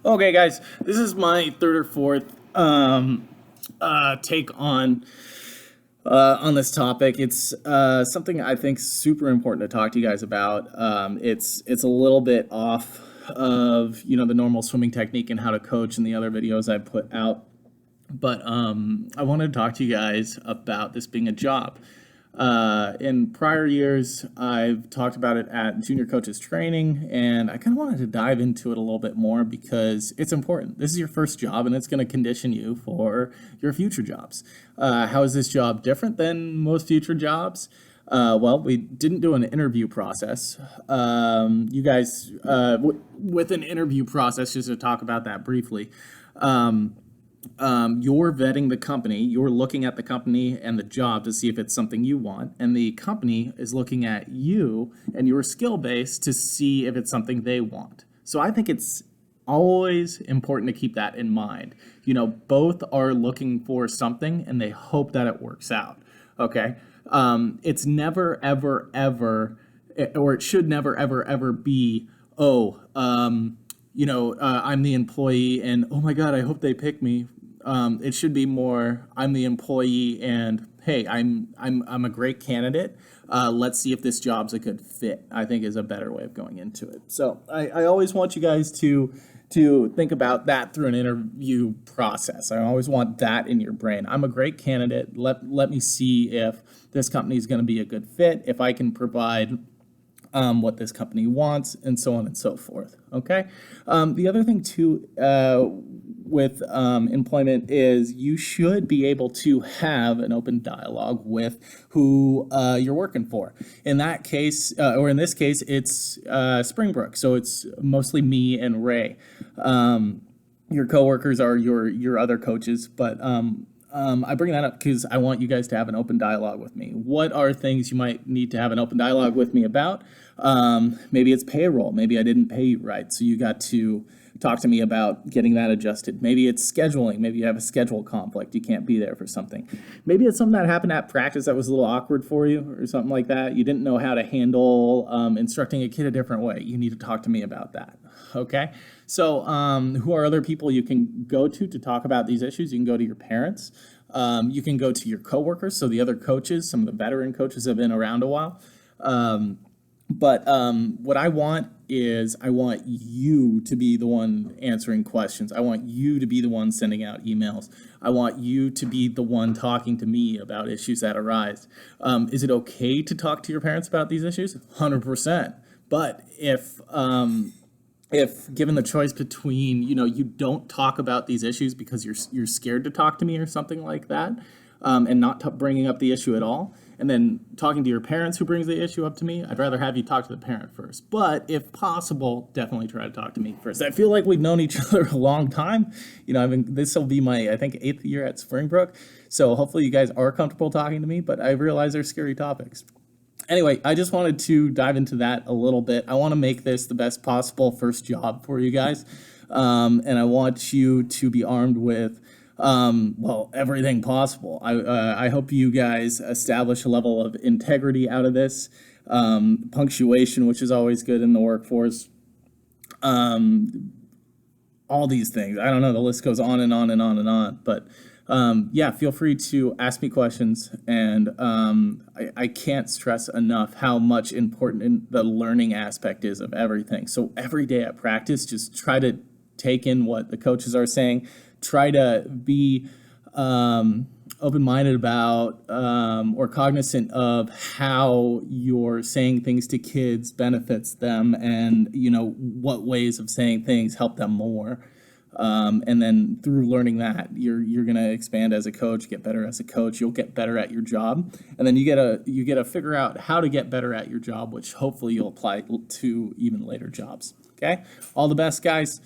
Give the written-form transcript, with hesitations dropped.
Okay, guys, this is my third or fourth take on this topic. It's something I think super important to talk to you guys about. It's a little bit off of the normal swimming technique and how to coach and the other videos I put out, but I wanted to talk to you guys about this being a job. In prior years, I've talked about it at junior coaches training, and I kind of wanted to dive into it a little bit more because it's important. This is your first job, and it's going to condition you for your future jobs. How is this job different than most future jobs? Well, we didn't do an interview process. You guys, with an interview process, just to talk about that briefly, you're vetting the company, you're looking at the company and the job to see if it's something you want, and the company is looking at you and your skill base to see if it's something they want. So I think it's always important to keep that in mind. Both are looking for something and they hope that it works out. Okay. It's never, ever, ever, or it should never, ever, ever be, I'm the employee and oh my God, I hope they pick me. It should be more, I'm the employee and hey, I'm a great candidate. Let's see if this job's a good fit, I think is a better way of going into it. So I always want you guys to think about that through an interview process. I always want that in your brain. I'm a great candidate. Let me see if this company is going to be a good fit, if I can provide what this company wants, and so on and so forth. Okay. The other thing too with employment is you should be able to have an open dialogue with who you're working for. In that case, or in this case, it's Springbrook. So it's mostly me and Ray. Your coworkers are your other coaches, but I bring that up because I want you guys to have an open dialogue with me. What are things you might need to have an open dialogue with me about? Maybe it's payroll. Maybe I didn't pay you right, so you got to talk to me about getting that adjusted. Maybe it's scheduling. Maybe you have a schedule conflict. You can't be there for something. Maybe it's something that happened at practice that was a little awkward for you or something like that. You didn't know how to handle instructing a kid a different way. You need to talk to me about that. Okay? So who are other people you can go to talk about these issues? You can go to your parents. You can go to your coworkers, so the other coaches, some of the veteran coaches have been around a while. But what I want is I want you to be the one answering questions. I want you to be the one sending out emails. I want you to be the one talking to me about issues that arise. Is it okay to talk to your parents about these issues? 100%. But if given the choice between, you don't talk about these issues because you're scared to talk to me or something like that, and not bringing up the issue at all, and then talking to your parents who brings the issue up to me, I'd rather have you talk to the parent first. But if possible, definitely try to talk to me first. I feel like we've known each other a long time. This will be my, I think, 8th year at Springbrook. So hopefully you guys are comfortable talking to me, but I realize they're scary topics. Anyway, I just wanted to dive into that a little bit. I want to make this the best possible first job for you guys. And I want you to be armed with everything possible. I hope you guys establish a level of integrity out of this, punctuation, which is always good in the workforce, all these things. I don't know, the list goes on and on and on and on, but feel free to ask me questions, and I can't stress enough how much important the learning aspect is of everything. So every day at practice, just try to take in what the coaches are saying. Try to be open-minded about or cognizant of how you're saying things to kids benefits them, and what ways of saying things help them more. And then through learning that, you're gonna expand as a coach, get better as a coach. You'll get better at your job, and then you get to figure out how to get better at your job, which hopefully you'll apply to even later jobs. Okay, all the best, guys.